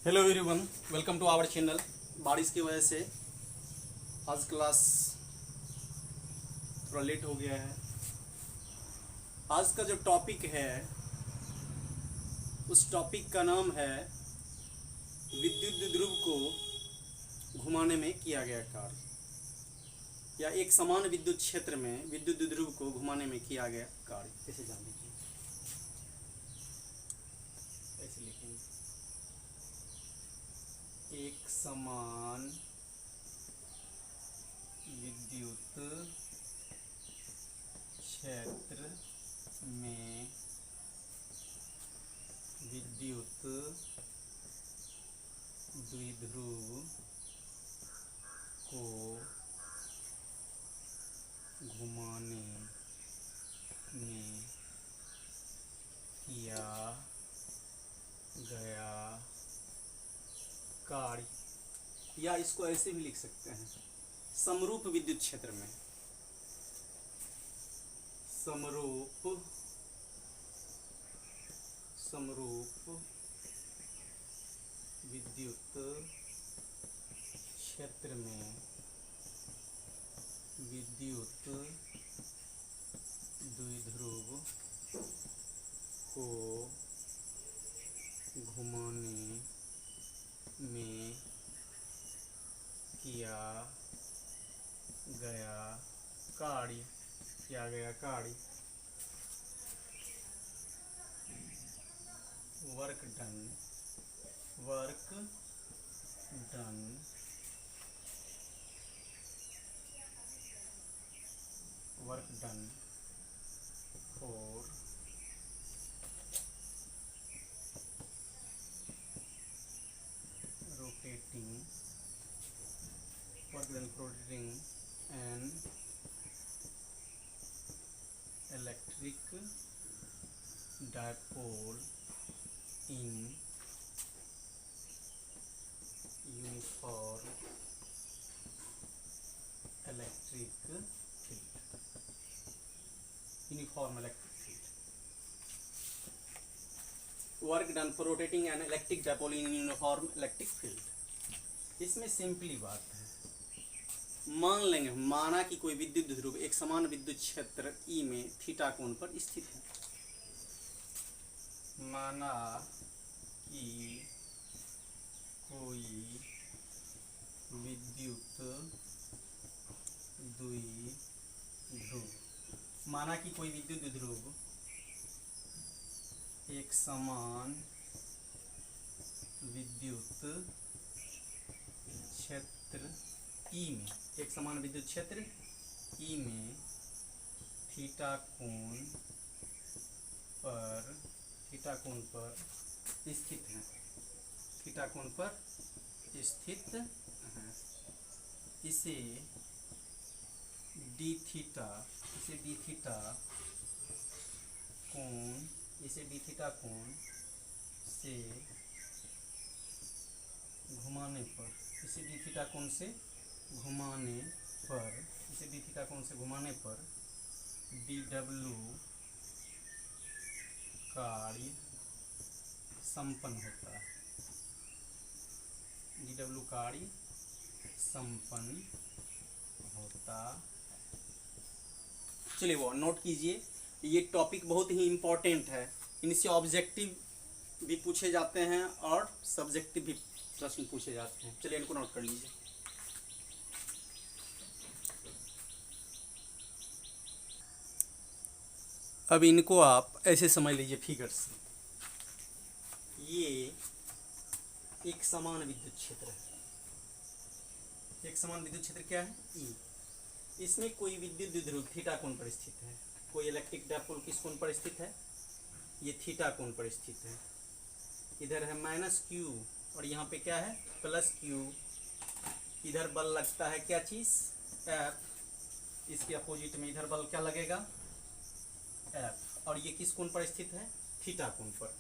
Hello everyone, welcome to our channel. बारिश की वजह से आज क्लास थोड़ा लेट हो गया है। आज का जो टॉपिक है उस टॉपिक का नाम है विद्युत ध्रुव को घुमाने में किया गया कार्य, या एक समान विद्युत क्षेत्र में विद्युत ध्रुव को घुमाने में किया गया कार्य। कैसे जान लीजिए, ऐसे लिखेंगे, एक समान विद्युत क्षेत्र में विद्युत द्विध्रुव को घुमाने में किया गया कार्य, या इसको ऐसे भी लिख सकते हैं, समरूप विद्युत क्षेत्र में, समरूप विद्युत क्षेत्र में विद्युत द्विध्रुव को घुमाने में किया गया कार्य, work done for rotating an electric dipole in uniform electric field. Work done for rotating an electric dipole in uniform electric field. इसमें सिंपली बात है, मान लेंगे, माना कि कोई विद्युत ध्रुव एक समान विद्युत क्षेत्र E में थीटा कोण पर स्थित है। माना कि कोई विद्युत द्विध्रुव एक समान विद्युत क्षेत्र E में, एक समान विद्युत क्षेत्र E में थीटा कोण पर स्थित है, इसे डी थीटा कोण से घुमाने पर डी डब्ल्यू कार्य संपन्न होता चलिए वो नोट कीजिए। ये टॉपिक बहुत ही इम्पोर्टेंट है, इनसे ऑब्जेक्टिव भी पूछे जाते हैं और सब्जेक्टिव भी प्रश्न पूछे जाते हैं। चलिए इनको नोट कर लीजिए। अब इनको आप ऐसे समझ लीजिए फिगर से, ये एक समान विद्युत क्षेत्र है। एक समान विद्युत क्षेत्र क्या है? E। इसमें कोई विद्युत द्विध्रुव थीटा कोण पर स्थित है। कोई इलेक्ट्रिक डायपोल किस कोण पर स्थित है? ये थीटा कोण पर स्थित है। इधर है -q और यहाँ पे क्या है? +q। इधर बल लगता है क्या चीज? F। इसके अपोजिट में इधर बल क्या लगेगा? F। और ये किस कोण पर स्थित है? थीटा कोण पर।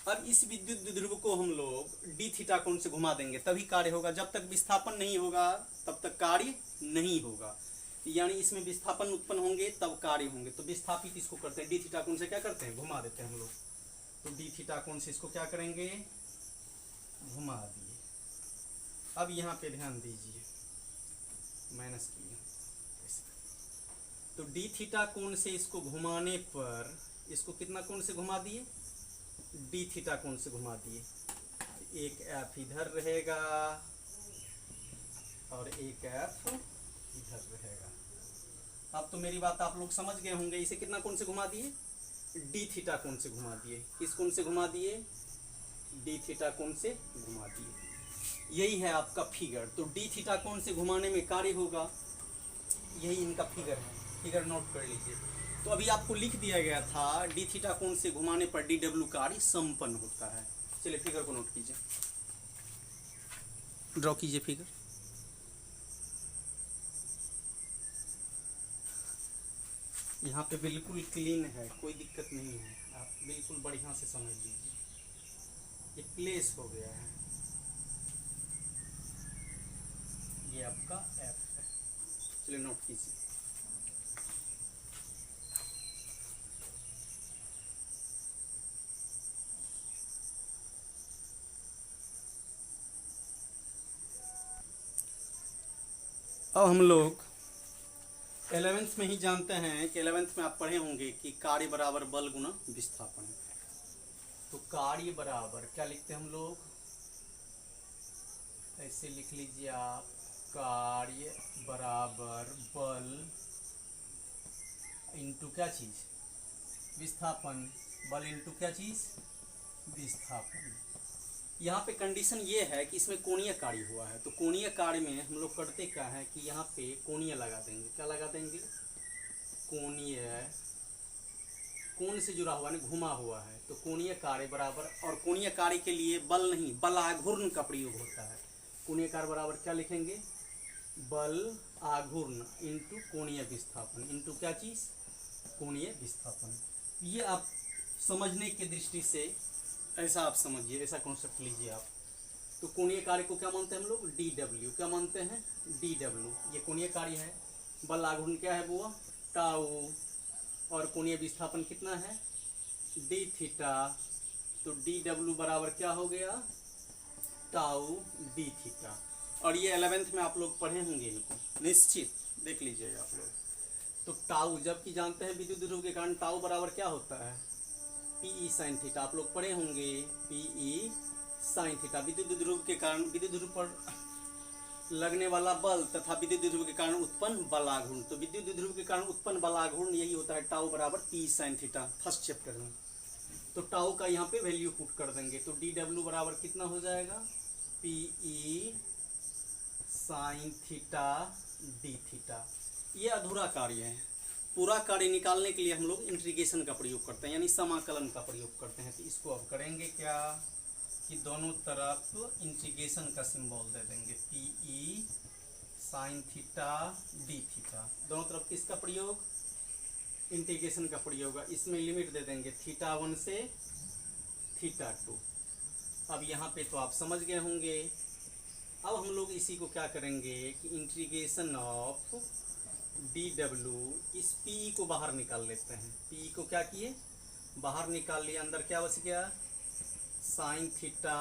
अब इस विद्युत द्विध्रुव को हम लोग डी थीटा कोण से घुमा देंगे, तभी कार्य होगा। जब तक विस्थापन नहीं होगा तब तक कार्य नहीं होगा, यानी इसमें विस्थापन उत्पन्न होंगे तब कार्य होंगे। तो विस्थापित इसको करते हैं, डी थीटा कोण से क्या करते हैं? घुमा देते हैं हम लोग। तो डी थीटा कोण से इसको क्या करेंगे? घुमा दिए। अब यहाँ पे ध्यान दीजिए, माइनस किए, तो डी थीटा कोण से इसको घुमाने पर इसको कितना कोण से घुमा दिए, डी थीटा कोण से घुमा दिए। एक एफ इधर रहेगा और एक एफ इधर रहेगा। अब तो मेरी बात आप लोग समझ गए होंगे। इसे कितना कोण से घुमा दिए, डी थीटा कोण से घुमा दिए। किस कोण से घुमा दिए, डी थीटा कोण से घुमा दिए। यही है आपका फिगर। तो डी थीटा कोण से घुमाने में कार्य होगा, यही इनका फिगर है। फिगर नोट कर लीजिए। तो अभी आपको लिख दिया गया था डी थीटा कोण से घुमाने पर डी डब्ल्यू कार्य संपन्न होता है। चलिए फिगर को नोट कीजिए, ड्रॉ कीजिए फिगर। यहाँ पे बिल्कुल क्लीन है, कोई दिक्कत नहीं है, आप बिल्कुल बढ़िया से समझ लीजिए। ये प्लेस हो गया है, ये आपका एफ है। चलिए नोट कीजिए। अब हम लोग 11th में ही जानते हैं कि 11th में आप पढ़े होंगे कि कार्य बराबर बल गुना विस्थापन। तो कार्य बराबर क्या लिखते हैं हम लोग, ऐसे लिख लीजिए आप, कार्य बराबर बल इंटू क्या चीज, विस्थापन। बल इंटू क्या चीज, विस्थापन। यहाँ पे कंडीशन ये है कि इसमें कोणीय कार्य हुआ है। तो कोणीय कार्य में हम लोग करते क्या है कि यहाँ पे कोणीय लगा देंगे। क्या लगा देंगे, कोणीय, कोण से जुड़ा हुआ है, घुमा हुआ है। तो कोणीय कार्य बराबर, और कोणीय कार्य के लिए बल नहीं, बल आघूर्ण का प्रयोग होता है। कोणीय कार्य बराबर क्या लिखेंगे, बल आघूर्ण इंटू कोणीय विस्थापन, इंटू क्या चीज, कोणीय विस्थापन। ये आप समझने की दृष्टि से ऐसा आप समझिए, ऐसा कॉन्सेप्ट लीजिए आप। तो कोणीय कार्य को क्या मानते हैं हम लोग, डी डब्ल्यू। क्या मानते हैं, डी डब्ल्यू। ये कोणीय कार्य है। बल आघूर्ण क्या है वो, टाउ, और कोणीय विस्थापन कितना है, डी थीटा। तो डी डब्ल्यू बराबर क्या हो गया, टाउ डी थीटा। और ये 11th में आप लोग पढ़े होंगे इनको, निश्चित देख लीजिए आप लोग। तो टाउ, जबकि जानते हैं विद्युत ध्रुव के कारण टाउ बराबर क्या होता है, पीई साइन थीटा। आप लोग पढ़े होंगे पीई साइन थीटा। विद्युत ध्रुव के कारण, विद्युत ध्रुव पर लगने वाला बल तथा विद्युत ध्रुव के कारण उत्पन्न बल आघूर्ण। तो विद्युत ध्रुव के कारण उत्पन्न बल आघूर्ण यही होता है, टाउ बराबर P sine theta, first chapter में। तो टाउ का यहाँ पे वैल्यू पुट कर देंगे। तो डी डब्ल्यू बराबर कितना हो जाएगा, PE sine theta d theta. ये अधूरा कार्य है। पूरा कार्य निकालने के लिए हम लोग इंटीग्रेशन का प्रयोग करते हैं, यानी समाकलन का प्रयोग करते हैं। तो इसको अब करेंगे क्या कि दोनों तरफ इंटीग्रेशन का सिंबल दे देंगे, PE sine theta d theta. दोनों तरफ किसका प्रयोग, इंटीग्रेशन का प्रयोग है। इसमें लिमिट दे देंगे थीटा 1 से थीटा 2। अब यहाँ पे तो आप समझ गए होंगे। अब हम लोग इसी को क्या करेंगे कि इंटीग्रेशन ऑफ डी डब्ल्यू, इस पी को बाहर निकाल लेते हैं। पी को क्या किए, बाहर निकाल लिया, अंदर क्या बच गया, sign theta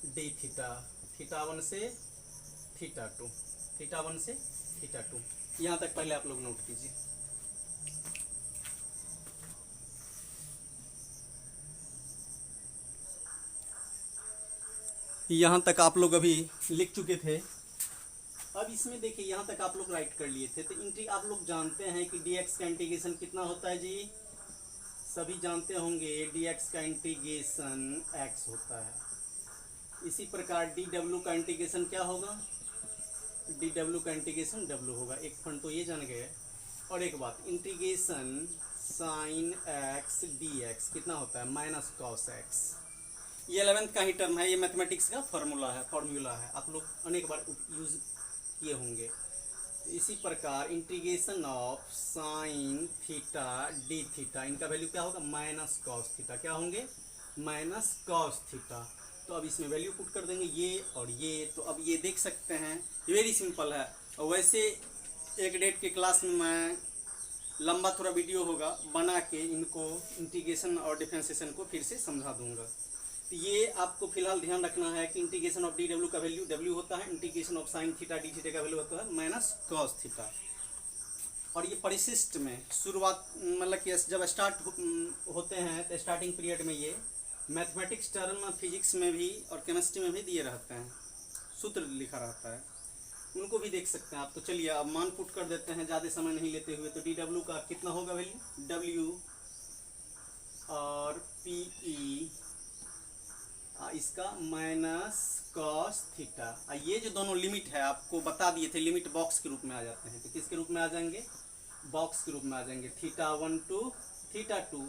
d theta, theta 1 से थीटा 2, थीटा 1 से थीटा 2। यहाँ तक पहले आप लोग नोट कीजिए। यहाँ तक आप लोग अभी लिख चुके थे। अब इसमें देखिए यहाँ तक आप लोग राइट कर लिए थे। तो आप लोग जानते हैं कि dx का इंटीग्रेशन कितना होता है जी, सभी जानते होंगे dx का इंटीग्रेशन x होता है। इसी प्रकार dw का इंटीग्रेशन क्या होगा, dw का इंटीग्रेशन w होगा। एक फंड तो ये जान गए। और एक बात, इंटीग्रेशन साइन x dx कितना होता है, माइनस कॉस x। ये 11th का ही टर्म है, ये मैथमेटिक्स का फॉर्मूला है, आप लोग अनेक बार यूज किए होंगे। तो इसी प्रकार integration of sine theta d theta, इनका वैल्यू क्या होगा, माइनस कॉस थीटा। क्या होंगे, माइनस कॉस थीटा। तो अब इसमें वैल्यू पुट कर देंगे ये और ये। तो अब ये देख सकते हैं, वेरी सिंपल है। और वैसे एक डेट के क्लास में मैं लंबा थोड़ा वीडियो होगा, बना के इनको इंटीग्रेशन और डिफरेंशिएशन को फिर से समझा दूंगा। तो ये आपको फिलहाल ध्यान रखना है कि इंटीग्रेशन ऑफ डी डब्ल्यू का वैल्यू डब्ल्यू होता है, integration of sine theta d theta का वैल्यू होता है माइनस कॉस थीटा। और ये परिशिष्ट में शुरुआत मतलब कि जब स्टार्ट होते हैं तो स्टार्टिंग पीरियड में ये मैथमेटिक्स टर्म फिजिक्स में भी और केमिस्ट्री में भी दिए रहते हैं, सूत्र लिखा रहता है, उनको भी देख सकते हैं आप। तो चलिए अब मान पुट कर देते हैं ज़्यादा समय नहीं लेते हुए। तो डी डब्ल्यू का कितना होगा वैल्यू, डब्ल्यू और पी ई इसका माइनस कॉस थीटा। ये जो दोनों लिमिट है आपको बता दिए थे, लिमिट बॉक्स के रूप में आ जाते हैं। तो किसके रूप में आ जाएंगे, बॉक्स के रूप में आ जाएंगे, थीटा 1 टू थीटा 2।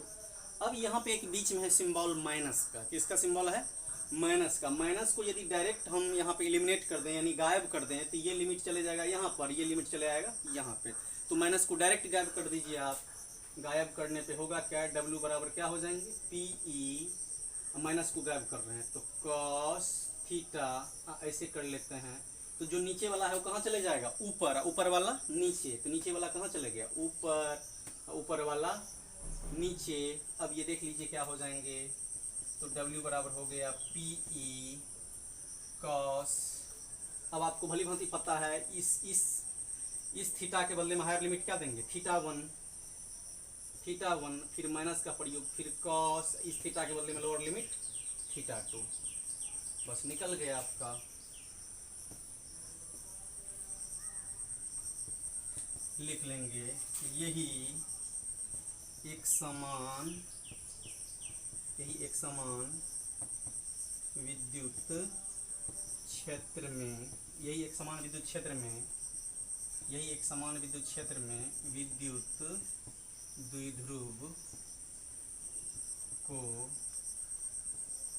अब यहाँ पे एक बीच में है सिंबल माइनस का, किसका सिंबल है, माइनस का। माइनस को यदि डायरेक्ट हम यहाँ पे एलिमिनेट कर दें यानी गायब कर दें तो ये लिमिट चले जाएगा यहाँ पर, ये लिमिट चले आएगा यहाँ पे। तो माइनस को डायरेक्ट गायब कर दीजिए आप। गायब करने पे होगा क्या, डब्ल्यू बराबर क्या हो जाएंगे, पी ई, माइनस को गायब कर रहे हैं तो कॉस थीटा, ऐसे कर लेते हैं। तो जो नीचे वाला है वो कहाँ चले जाएगा, ऊपर, ऊपर वाला नीचे, तो नीचे वाला कहाँ चले गया, ऊपर, ऊपर वाला नीचे। अब ये देख लीजिए क्या हो जाएंगे। तो W बराबर हो गया पी ई कॉस। अब आपको भली भांति पता है इस थीटा के बदले में हायर लिमिट क्या देंगे, थीटा 1, फिर माइनस का प्रयोग, फिर कॉस, इस थीटा के बदले में लोअर लिमिट थीटा 2। बस निकल गया आपका। लिख लेंगे यही एक समान विद्युत क्षेत्र में, यही एक समान विद्युत क्षेत्र में विद्युत द्विध्रुव को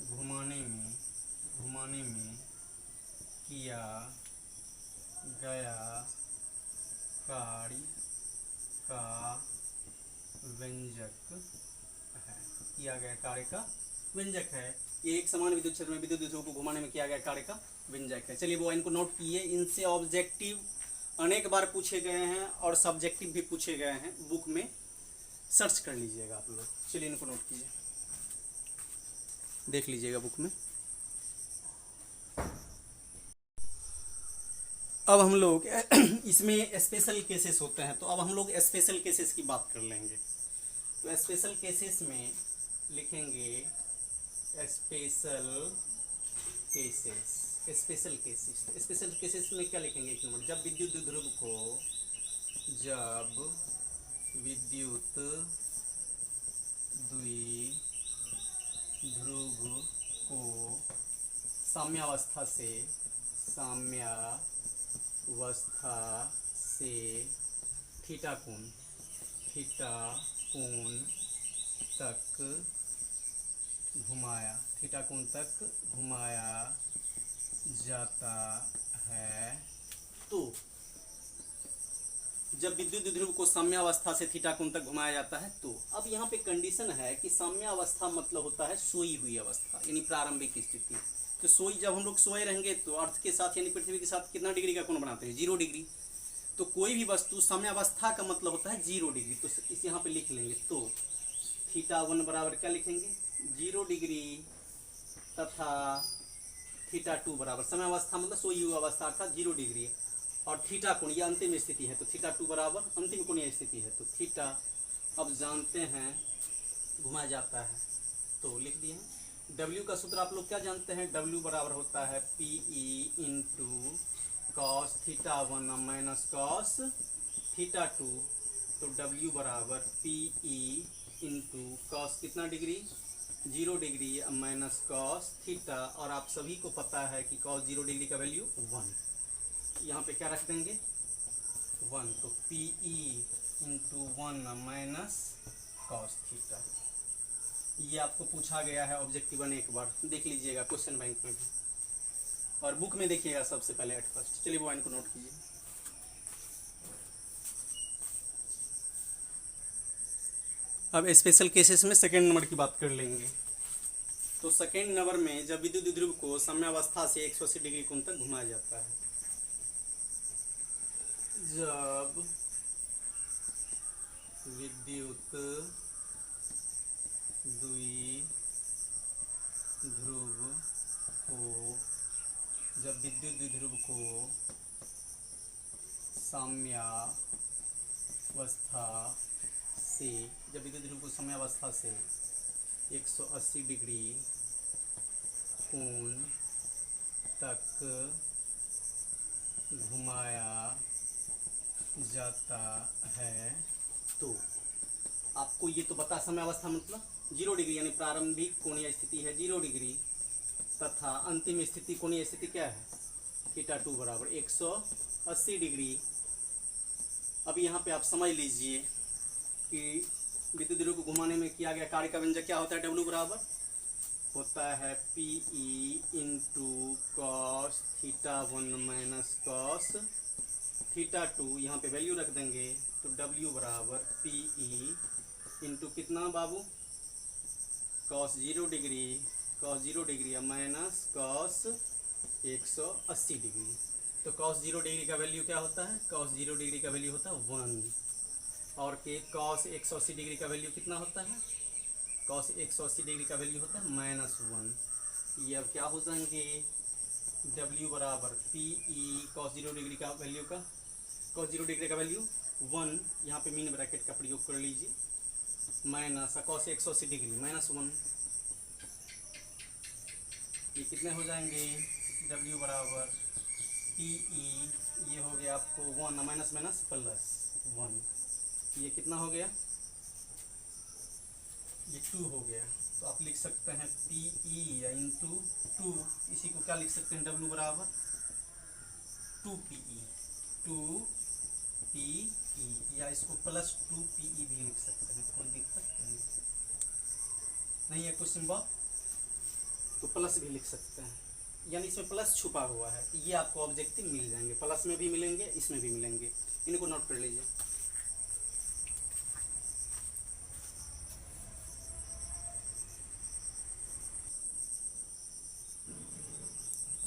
घुमाने में किया गया कार्य का व्यंजक है। ये एक समान विद्युत क्षेत्र में विद्युत द्विध्रुव को घुमाने में किया गया कार्य का व्यंजक है। चलिए वो इनको नोट किए। इनसे ऑब्जेक्टिव अनेक बार पूछे गए हैं और सब्जेक्टिव भी पूछे गए हैं, बुक में सर्च कर लीजिएगा आप लोग। चलिए इनको नोट कीजिए, देख लीजिएगा बुक में। अब हम लोग इसमें स्पेशल केसेस होते हैं, तो अब हम लोग स्पेशल केसेस की बात कर लेंगे। तो स्पेशल केसेस में लिखेंगे स्पेशल केसेस में क्या लिखेंगे, एक नंबर, जब विद्युत द्विध्रुव को साम्यावस्था से थीटा कोण तक घुमाया जाता है। तो जब विद्युत द्विध्रुव को साम्यावस्था से थीटा कोण तक घुमाया जाता है, तो अब यहाँ पे कंडीशन है कि साम्यावस्था मतलब होता है सोई हुई अवस्था यानी प्रारंभिक स्थिति। तो सोई, जब हम लोग सोए रहेंगे तो अर्थ के साथ यानी पृथ्वी के साथ कितना डिग्री का कोण बनाते हैं, 0 डिग्री। तो कोई भी वस्तु साम्यावस्था का मतलब होता है 0 डिग्री। तो इस यहाँ पे लिख लेंगे। तो थीटा 1 बराबर क्या लिखेंगे, 0 डिग्री, तथा थीटा 2 बराबर साम्यावस्था मतलब सोई हुई अवस्था अर्थात 0 डिग्री, और थीटा कोण ये अंतिम स्थिति है। तो थीटा 2 बराबर अंतिम कोणीय स्थिति है। तो थीटा अब जानते हैं घुमाया जाता है, तो लिख दिए हैं। W का सूत्र आप लोग क्या जानते हैं, W बराबर होता है P E into cos theta 1 minus cos theta 2। तो W बराबर पी ई इंटू कॉस कितना degree, 0 degree minus cos theta, और आप सभी को पता है कि कॉस 0 डिग्री का वैल्यू 1। यहाँ पे क्या रख देंगे, 1। तो P E into 1 minus cos theta. ये आपको पूछा गया है ऑब्जेक्टिव 1, एक बार देख लीजिएगा क्वेश्चन बैंक में भी, और बुक में देखिएगा सबसे पहले एट फर्स्ट। चलिए वो इनको नोट कीजिए। अब स्पेशल केसेस में सेकेंड नंबर की बात कर लेंगे। तो सेकेंड नंबर में जब विद्युत द्विध्रुव को साम्यावस्था से 180 डिग्री कोण तक घुमाया जाता है, जब विद्युत ध्रुव को, जब विद्युत द्विध्रुव को साम्यावस्था से, जब विद्युत ध्रुव को साम्यावस्था से 180 डिग्री कोण तक घुमाया जाता है, तो आपको ये तो बता, साम्यावस्था मतलब 0 डिग्री, यानी प्रारंभिक कोणीय स्थिति है 0 डिग्री, तथा अंतिम स्थिति कोणीय स्थिति क्या है, θ2 बराबर 180 डिग्री। अब यहाँ पे आप समझ लीजिए कि विद्युत ध्रुव को घुमाने में किया गया कार्य का व्यंजक क्या होता है, W बराबर होता है PE into cos θ1 minus cos θ2। यहाँ पे वैल्यू रख देंगे तो W बराबर PE इंटू कितना बाबू, cos 0 degree minus cos 180 degree. तो कॉस 0 डिग्री का वैल्यू क्या होता है, कॉस 0 डिग्री का वैल्यू होता है 1, और के कॉस 180 डिग्री का वैल्यू कितना होता है, कॉस 180 डिग्री का वैल्यू होता है -1। ये अब क्या हो जाएंगे, W बराबर PE कॉस 0 डिग्री का वैल्यू का, कॉस 0 डिग्री का वैल्यू 1, यहाँ पे मीन ब्रैकेट का प्रयोग कर लीजिए, माइनस कॉस 180 डिग्री -1, ये कितने हो जाएंगे, W बराबर PE, ये हो गया आपको 1 माइनस माइनस प्लस 1, ये कितना हो गया, ये 2 हो गया। तो आप लिख सकते हैं PE या इंटू 2, इसी को क्या लिख सकते हैं, W बराबर 2PE, या इसको प्लस 2PE भी लिख सकते हैं, कोई दिक्कत नहीं है, क्वेश्चन बॉक्स तो प्लस भी लिख सकते हैं, यानी इसमें प्लस छुपा हुआ है, ये आपको ऑब्जेक्टिव मिल जाएंगे, प्लस में भी मिलेंगे, इसमें भी मिलेंगे, इनको नोट कर लीजिए।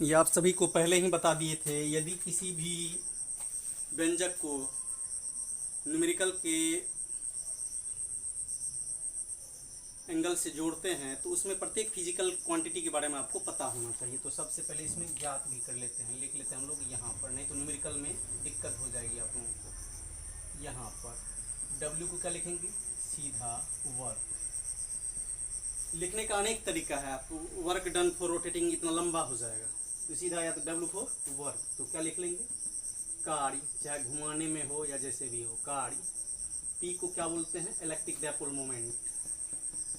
ये आप सभी को पहले ही बता दिए थे, यदि किसी भी व्यंजक को न्यूमेरिकल के एंगल से जोड़ते हैं तो उसमें प्रत्येक फिजिकल क्वांटिटी के बारे में आपको पता होना चाहिए। तो सबसे पहले इसमें ज्ञात भी कर लेते हैं, लिख लेते हैं हम लोग यहाँ पर, नहीं तो न्यूमेरिकल में दिक्कत हो जाएगी आप लोगों को। यहाँ पर W को क्या लिखेंगे, सीधा वर्क। लिखने का अनेक तरीका है, आप वर्क डन फॉर रोटेटिंग इतना लंबा हो जाएगा, तो सीधा या तो W फॉर वर्क, तो क्या लिख लेंगे, कार्य, चाहे घुमाने में हो या जैसे भी हो, कार्य। P को क्या बोलते हैं, electric dipole moment,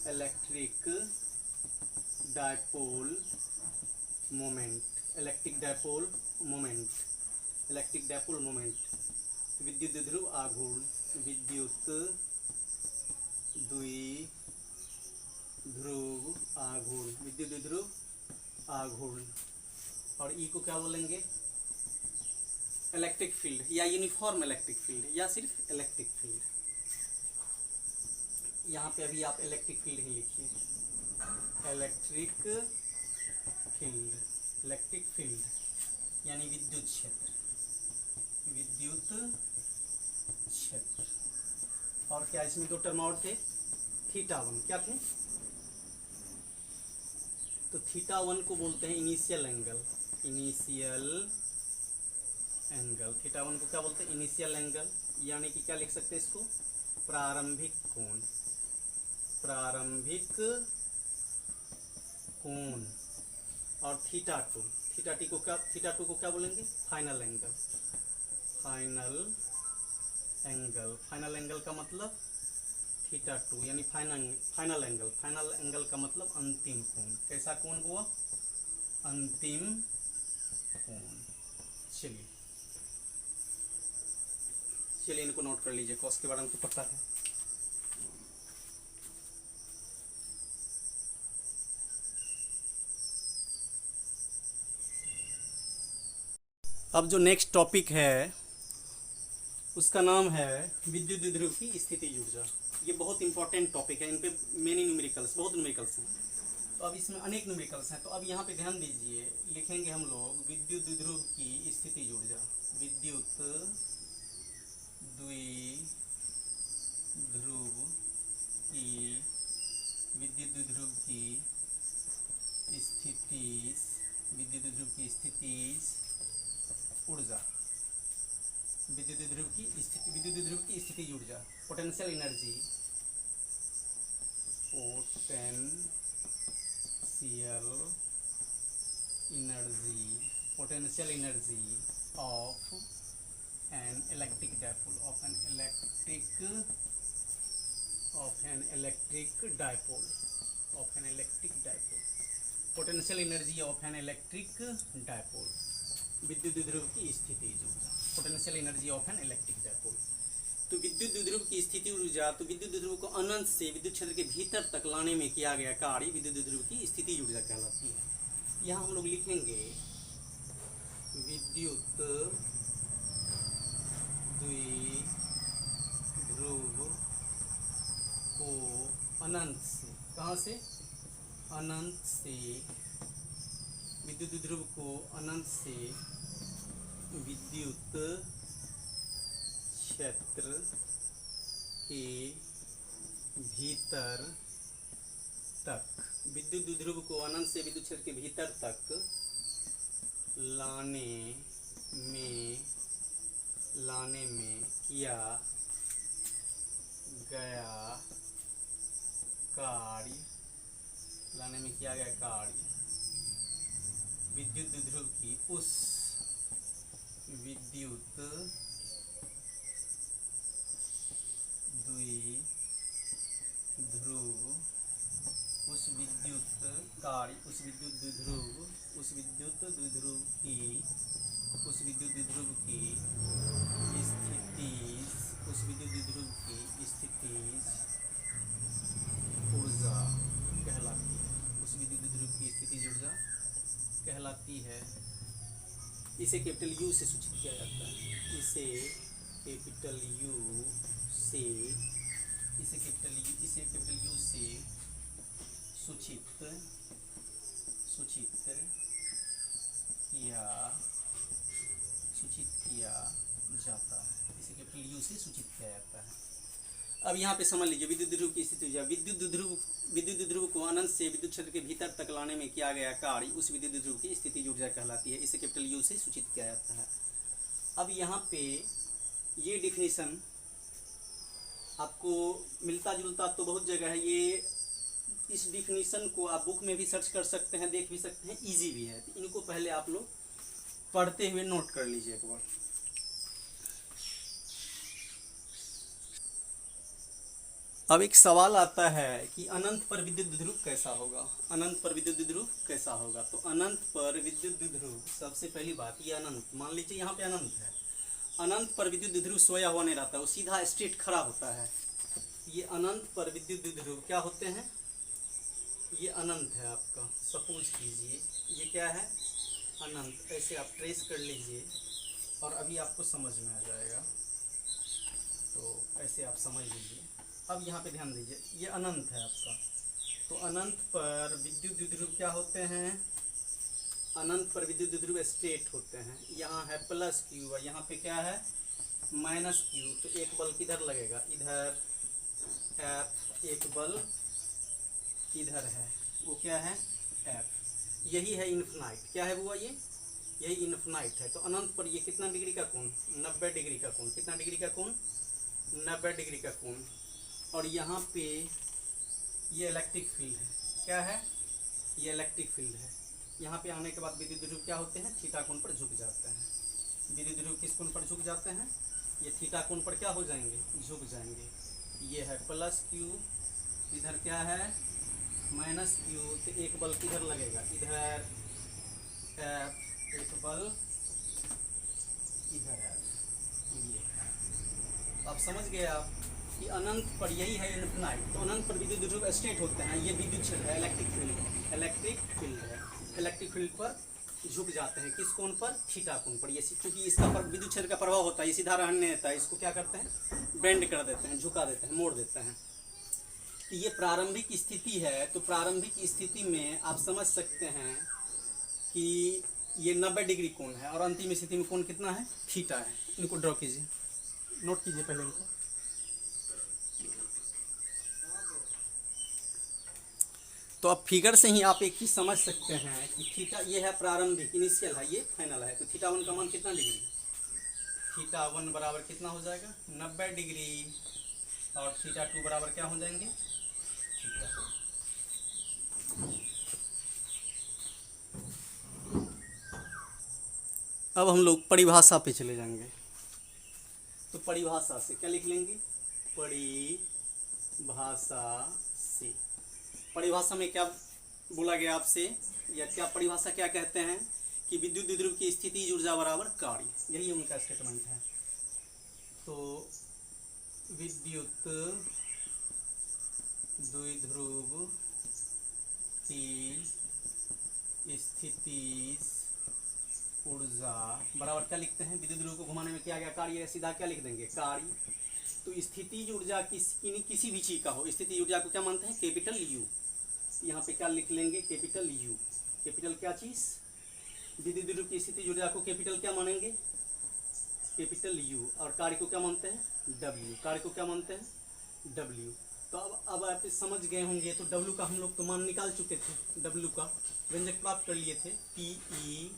electric dipole moment, electric dipole moment, electric dipole moment. विद्युत द्विध्रुव आघूर्ण, विद्युत द्विध्रुव आघूर्ण, विद्युत द्विध्रुव आघूर्ण। और E को क्या बोलेंगे, इलेक्ट्रिक फील्ड या यूनिफॉर्म इलेक्ट्रिक फील्ड, या सिर्फ इलेक्ट्रिक फील्ड। यहाँ पे अभी आप इलेक्ट्रिक फील्ड ही लिखिए, इलेक्ट्रिक फील्ड, इलेक्ट्रिक फील्ड यानी विद्युत क्षेत्र, विद्युत क्षेत्र। और क्या इसमें दो टर्म और थे, θ1, क्या थे, तो θ1 को बोलते हैं इनिशियल एंगल, इनिशियल एंगल। θ1 को क्या बोलते हैं, इनिशियल एंगल, यानी कि क्या लिख सकते हैं इसको, प्रारंभिक कोण, प्रारंभिक कोण। और θ2, θ2 को क्या बोलेंगे, final angle, final angle. Final angle का मतलब θ2 यानी फाइनल एंगल, फाइनल एंगल का मतलब अंतिम कोण। कैसा कोण हुआ, अंतिम कोण। चलिए इनको नोट कर लीजिए, कॉस के बारे में तो पता है। अब जो नेक्स्ट टॉपिक है उसका नाम है विद्युत द्विध्रुव की स्थितिज ऊर्जा। ये बहुत इंपॉर्टेंट टॉपिक है, इन पे मेनी न्यूमेरिकल्स, बहुत न्यूमेरिकल्स हैं। तो अब इसमें अनेक न्यूमेरिकल्स हैं, तो अब यहाँ पे ध्यान दीजिए, लिखेंगे हम लोग विद्युत द्विध्रुव की स्थितिज ऊर्जा, विद्युत द्विध्रुव की, विद्युत द्विध्रुव की स्थितिज, विद्युत ध्रुव की स्थितिज ऊर्जा, विद्युत ध्रुव की स्थिति, विद्युत ध्रुव की स्थितिज ऊर्जा, potential energy, potential energy of an electric dipole, of an electric dipole, potential energy of an electric dipole, विद्युत ध्रुव की स्थिति ऊर्जा, potential energy of an electric dipole. तो विद्युत ध्रुव की स्थिति ऊर्जा, तो विद्युत ध्रुव को अनंत से विद्युत क्षेत्र के भीतर तक लाने में किया गया कार्य विद्युत ध्रुव की स्थिति ऊर्जा कहलाती है। यहाँ हम लोग लिखेंगे विद्युत द्विध्रुव को अनंत से, कहाँ से, अनंत से, विद्युत ध्रुव को अनंत से विद्युत क्षेत्र के भीतर तक, विद्युत ध्रुव को अनंत से विद्युत क्षेत्र के भीतर तक लाने में किया गया कार्य, विद्युत ध्रुव की उस विद्युत द्विध्रुव, उस विद्युत द्विध्रुव की स्थितिज ऊर्जा कहलाती है, उस विद्युत ध्रुव की स्थितिज ऊर्जा कहलाती है। इसे कैपिटल यू से सूचित किया जाता है, इसे कैपिटल यू से सूचित किया जाता है, इसे कैपिटल यू से सूचित किया जाता है। अब यहाँ पे समझ लीजिए विद्युत ध्रुव की स्थिति ऊर्जा, विद्युत ध्रुव को अनंत से विद्युत क्षेत्र के भीतर तक लाने में किया गया कार्य उस विद्युत ध्रुव की स्थिति ऊर्जा कहलाती है, इसे कैपिटल यू से सूचित किया जाता है। अब यहाँ पे ये डिफिनीशन आपको मिलता जुलता तो बहुत जगह है, ये इस डिफिनीशन को आप बुक में भी सर्च कर सकते हैं, देख भी सकते हैं, इजी भी है। तो इनको पहले आप लोग पढ़ते हुए नोट कर लीजिए एक बार। अब एक सवाल आता है कि अनंत पर विद्युत ध्रुव कैसा होगा, अनंत पर विद्युत ध्रुव कैसा होगा। तो अनंत पर विद्युत ध्रुव, सबसे पहली बात ये अनंत, मान लीजिए यहाँ पे अनंत है, अनंत पर विद्युत ध्रुव सोया हुआ नहीं रहता, वो सीधा स्ट्रेट खड़ा होता है। ये अनंत पर विद्युत ध्रुव क्या होते हैं, ये अनंत है आपका, सपोज कीजिए ये क्या है, अनंत। ऐसे आप ट्रेस कर लीजिए और अभी आपको समझ में आ जाएगा, तो ऐसे आप समझ लीजिए। अब यहाँ पे ध्यान दीजिए, ये अनंत है आपका, तो अनंत पर विद्युत ध्रुव क्या होते हैं, अनंत पर विद्युत ध्रुव स्ट्रेट होते हैं। यहाँ है प्लस क्यू और यहाँ पे क्या है माइनस क्यू, तो एक बल किधर लगेगा, इधर एफ, एक बल इधर है, वो क्या है एफ। यही है इन्फिनाइट, क्या है वो, यही इन्फिनाइट है। तो अनंत पर ये कितना डिग्री का कोण, 90 डिग्री का कोण, कितना डिग्री का कोण, 90 डिग्री का कोण। और यहाँ पे ये इलेक्ट्रिक फील्ड है, क्या है, ये इलेक्ट्रिक फील्ड है। यहाँ पे आने के बाद विद्युत ध्रुव क्या होते हैं, थीटा कोण पर झुक जाते हैं। विद्युत ध्रुव किस कोण पर झुक जाते हैं, ये थीटा कोण पर क्या हो जाएंगे, झुक जाएंगे। ये है प्लस क्यू, इधर क्या है माइनस क्यू, तो एक बल किधर लगेगा, इधर एफ, एक बल इधर एफ। ये आप समझ गए आप कि अनंत पर यही है इन्फिनाइट। तो अनंत पर विद्युत ध्रुव स्ट्रेट होते हैं, ये विद्युत क्षेत्र है, इलेक्ट्रिक फील्ड है, इलेक्ट्रिक फील्ड पर झुक जाते हैं, किस कोण पर, थीटा कोण पर। ये क्योंकि इसका विद्युत क्षेत्र का प्रभाव होता है, ये सीधा रहने देता है, इसको क्या करते हैं, बेंड कर देते हैं, झुका देते हैं, मोड़ देते हैं। तो ये प्रारंभिक स्थिति है। तो प्रारंभिक स्थिति में आप समझ सकते हैं कि ये 90 डिग्री कोण है और अंतिम स्थिति में कोण कितना है, थीटा है। इनको ड्रॉ कीजिए, नोट कीजिए पहले इनको। तो अब फिगर से ही आप एक चीज़ समझ सकते हैं कि थीटा ये है प्रारंभिक, इनिशियल है, ये फाइनल है। तो थीटा 1 का मान कितना डिग्री, थीटा 1 बराबर कितना हो जाएगा 90 डिग्री, और थीटा 2 बराबर क्या हो जाएंगे थीटा। अब हम लोग परिभाषा पे चले जाएंगे। तो परिभाषा से क्या लिख लेंगे, परिभाषा से, परिभाषा में क्या बोला गया आपसे, या क्या परिभाषा क्या कहते हैं कि विद्युत द्विध्रुव की स्थिति ऊर्जा बराबर कार्य, यही उनका स्टेटमेंट है। तो विद्युत द्विध्रुव की स्थिति ऊर्जा बराबर क्या लिखते हैं, विद्युत ध्रुव को घुमाने में किया गया कार्य है, सीधा क्या लिख देंगे कार्य। तो स्थितिज ऊर्जा किसी भी चीज का हो, स्थितिज ऊर्जा को क्या मानते हैं कैपिटल यू। यहाँ पे क्या लिख लेंगे कैपिटल यू, कैपिटल क्या चीज, विद्युत ध्रुव की स्थितिज ऊर्जा को कैपिटल क्या मानेंगे कैपिटल यू, और कार्य को क्या मानते हैं डब्ल्यू, कार्य को क्या मानते हैं डब्ल्यू। तो अब आप समझ गए होंगे। तो डब्ल्यू का हम लोग तो मान निकाल चुके थे, डब्ल्यू का व्यंजक प्राप्त कर लिए थे, P E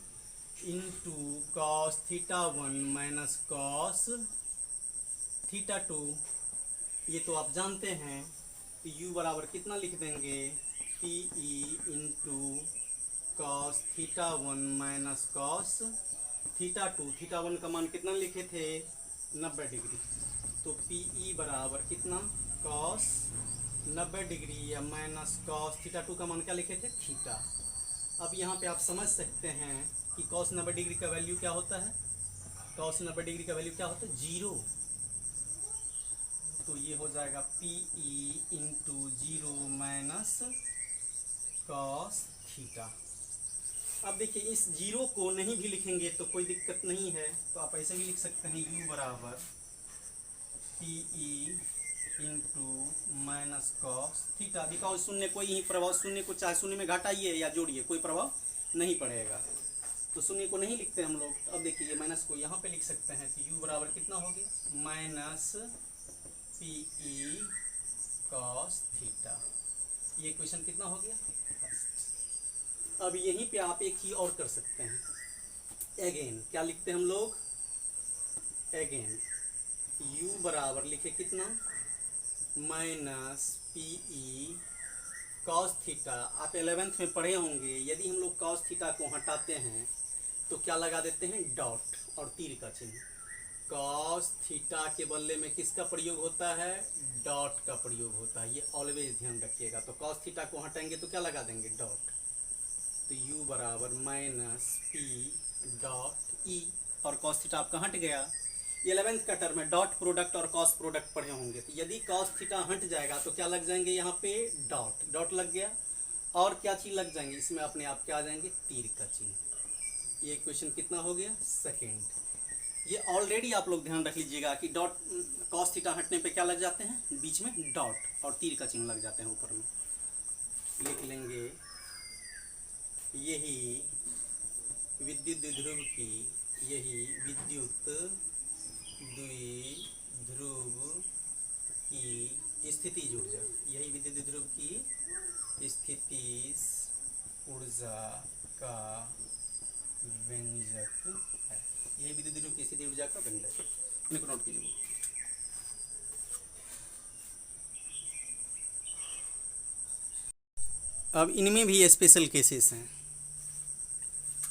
into cos theta 1 minus cos theta 2, ये तो आप जानते हैं। तो यू बराबर कितना लिख देंगे P E into cos theta 1 minus cos theta 2, theta 1 का मान कितना लिखे थे 90 डिग्री। तो पी ई बराबर कितना कॉस 90 डिग्री या माइनस कॉस थीटा 2 का मान क्या लिखे थे थीटा। अब यहाँ पे आप समझ सकते हैं कि कॉस 90 डिग्री का वैल्यू क्या होता है, कॉस 90 डिग्री का वैल्यू क्या होता है 0। तो ये हो जाएगा P E into 0 minus cos theta. अब देखिए इस 0 को नहीं भी लिखेंगे तो कोई दिक्कत नहीं है, तो आप ऐसे भी लिख सकते हैं u बराबर P E into minus cos theta. Because शून्य कोई ही प्रभाव, शून्य को चाहे शून्य में घटाइए या जोड़िए कोई प्रभाव नहीं पड़ेगा, तो शून्य को नहीं लिखते हम लोग। अब देखिए माइनस को यहाँ पे लिख सकते हैं, तो u बराबर कितना हो गया minus P E cos theta. ये क्वेश्चन कितना हो गया फर्स्ट। अब यहीं पे आप एक ही और कर सकते हैं, अगेन क्या लिखते हैं हम लोग अगेन u बराबर लिखे कितना minus P E cos theta. आप 11th में पढ़े होंगे, यदि हम लोग कॉस थीटा को हटाते हैं तो क्या लगा देते हैं डॉट और तीर का चिन्ह। कॉस थीटा के बदले में किसका प्रयोग होता है डॉट का प्रयोग होता है, ये ऑलवेज ध्यान रखिएगा। तो कॉस थीटा को हटाएंगे तो क्या लगा देंगे डॉट। तो u बराबर माइनस पी डॉट ई, और कॉस थीटा आपका हट गया। 11th का टर्म है, डॉट प्रोडक्ट और कॉस प्रोडक्ट पढ़े होंगे। तो यदि कॉस थीटा हट जाएगा तो क्या लग जाएंगे यहाँ पे डॉट, डॉट लग गया, और क्या चीज लग जाएंगे इसमें अपने आप क्या आ जाएंगे तीर का चिन्ह। ये क्वेश्चन कितना हो गया सेकेंड। ये ऑलरेडी आप लोग ध्यान रख लीजिएगा कि डॉट कॉस थीटा हटने पे क्या लग जाते हैं बीच में डॉट और तीर का चिन्ह लग जाते हैं ऊपर में। लिख लेंगे यही विद्युत द्विध्रुव की, यही विद्युत द्विध्रुव की स्थितिज ऊर्जा, यही विद्युत द्विध्रुव की स्थितिज ऊर्जा का व्यंजक है, यही विद्युत द्विध्रुव की स्थितिज ऊर्जा का व्यंजक है। इनको नोट कीजिए। अब इनमें भी स्पेशल केसेस हैं,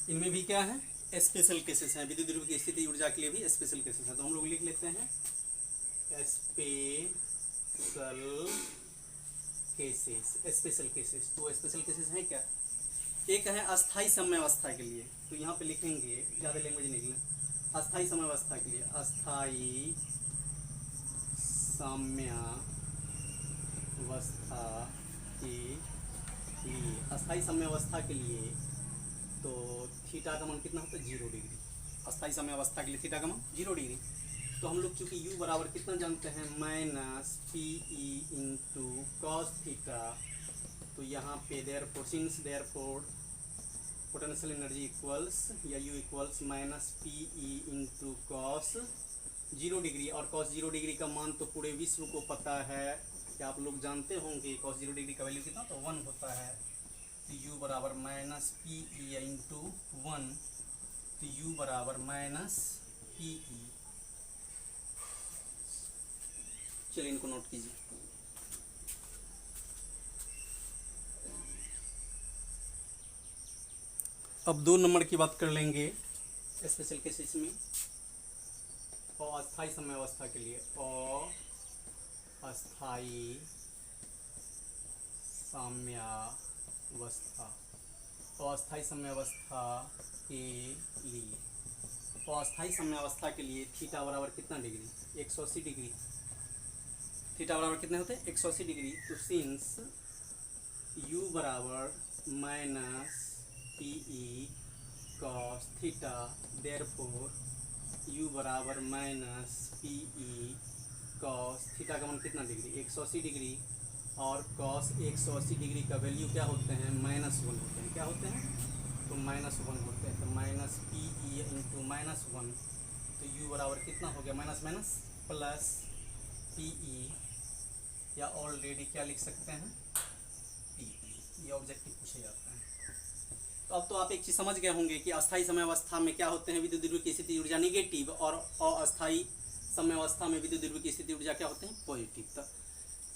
इनमें भी क्या है स्पेशल केसेस हैं, विद्युत ध्रुव की स्थिति ऊर्जा के लिए भी स्पेशल केसेस हैं। तो हम लोग लिख लेते हैं स्पेशल केसेस, स्पेशल केसेस। तो स्पेशल केसेस हैं क्या, एक है अस्थाई साम्यावस्था के लिए, तो यहाँ पे लिखेंगे ज़्यादा लैंग्वेज नहीं लिखना, अस्थाई साम्यावस्था के लिए, अस्थाई साम्यावस्था के लिए, अस्थाई साम्यावस्था के लिए तो थीटा का मान कितना होता है 0 डिग्री। अस्थाई साम्यावस्था के लिए थीटा का मान 0 डिग्री। तो हम लोग चूंकि u बराबर कितना जानते हैं minus P E into cos theta, तो यहाँ पे therefore since therefore potential energy equals या u equals minus P E into cos 0 degree, और कॉस 0 डिग्री का मान तो पूरे विश्व को पता है क्या आप लोग जानते होंगे cos 0 डिग्री का वैल्यू कितना, तो 1 होता है। तो u बराबर माइनस पी ई इंटू 1, तो u बराबर माइनस पी ई। चलिए इनको नोट कीजिए। अब 2 नंबर की बात कर लेंगे स्पेशल केसेस में। अस्थायी समयावस्था के लिए अस्थायी साम्यावस्था, अस्थायी समयावस्था के लिए, अस्थायी समयावस्था के लिए थीटा बराबर कितना डिग्री, 180 डिग्री। थीटा बराबर कितने होते हैं, 180 डिग्री। तो सिंस u बराबर minus P E cos theta, therefore u बराबर minus P E cos theta का मान कितना डिग्री, 180 डिग्री। और कॉस 180 डिग्री का वैल्यू क्या होते हैं, -1 होते हैं। क्या होते हैं, तो -1 होते हैं। तो माइनस पी ई इंटू -1, तो u बराबर कितना हो गया, minus minus plus P E, या ऑलरेडी क्या लिख सकते हैं, पी ई। ये ऑब्जेक्टिव पूछे जाते हैं। तो अब तो आप एक चीज़ समझ गए होंगे कि अस्थायी समयावस्था में क्या होते हैं, विद्युत द्रव्य की स्थिति ऊर्जा निगेटिव, और अस्थायी समयावस्था में विद्युत द्रव्य की स्थिति ऊर्जा क्या होते हैं, पॉजिटिव।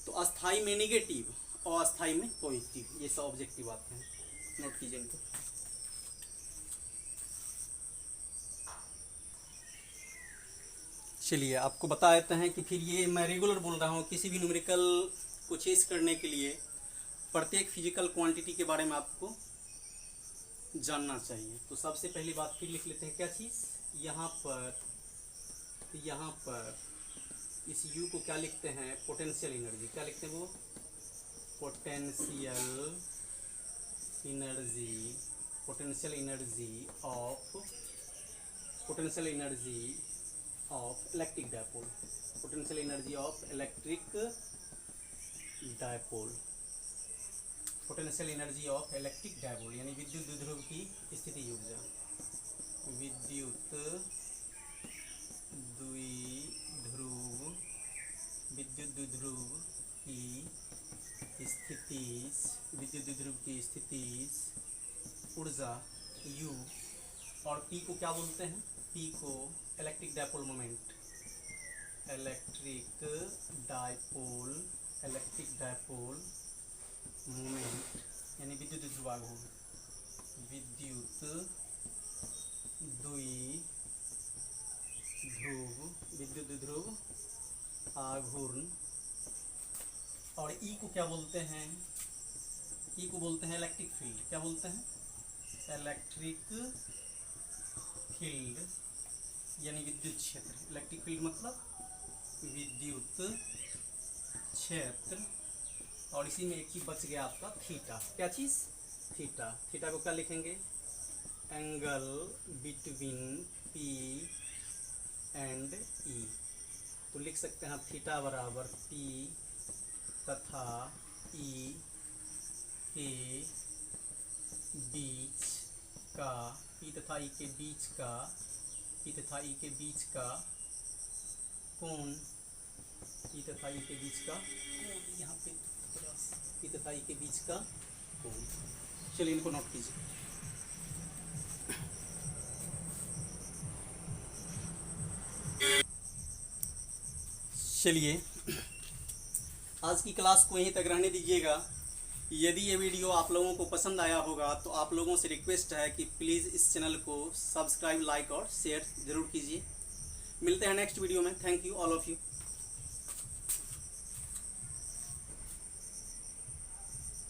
तो अस्थाई में निगेटिव और अस्थाई में पॉजिटिव, ये सब ऑब्जेक्टिव आते हैं। नोट कीजिए इनको। चलिए आपको बता देते हैं कि फिर ये मैं रेगुलर बोल रहा हूँ, किसी भी न्यूमेरिकल को चेस करने के लिए प्रत्येक फिजिकल क्वांटिटी के बारे में आपको जानना चाहिए। तो सबसे पहली बात फिर लिख लेते हैं, क्या चीज़, यहाँ पर इस u को क्या लिखते हैं, पोटेंशियल एनर्जी। क्या लिखते हैं वो, potential energy of electric dipole, potential energy of electric dipole, potential energy of electric dipole, यानी विद्युत द्विध्रुव की स्थिति ऊर्जा, विद्युत द्विध्रुव की स्थिति ऊर्जा u, और p को क्या बोलते हैं, p को electric dipole moment, electric dipole moment, यानी विद्युत द्विध्रुवाघूर्ण, विद्युत द्विध्रुव आघूर्ण। और ई को क्या बोलते हैं, ई को बोलते हैं इलेक्ट्रिक फील्ड। क्या बोलते हैं, इलेक्ट्रिक फील्ड, यानी विद्युत क्षेत्र। इलेक्ट्रिक फील्ड मतलब विद्युत क्षेत्र। और इसी में एक चीज बच गया आपका थीटा। क्या चीज़, थीटा। थीटा को क्या लिखेंगे, एंगल बिटवीन पी एंड ई। तो लिख सकते हैं थीटा बराबर पी तथा ई के बीच का, पी तथा ई के बीच का कोण, यहाँ पे पी तथा ई के बीच का कोण। चलिए इनको नोट कीजिए। चलिए आज की क्लास को यहीं तक रहने दीजिएगा। यदि ये वीडियो आप लोगों को पसंद आया होगा तो आप लोगों से रिक्वेस्ट है कि प्लीज़ इस चैनल को सब्सक्राइब, लाइक और शेयर ज़रूर कीजिए। मिलते हैं नेक्स्ट वीडियो में। Thank you all of you.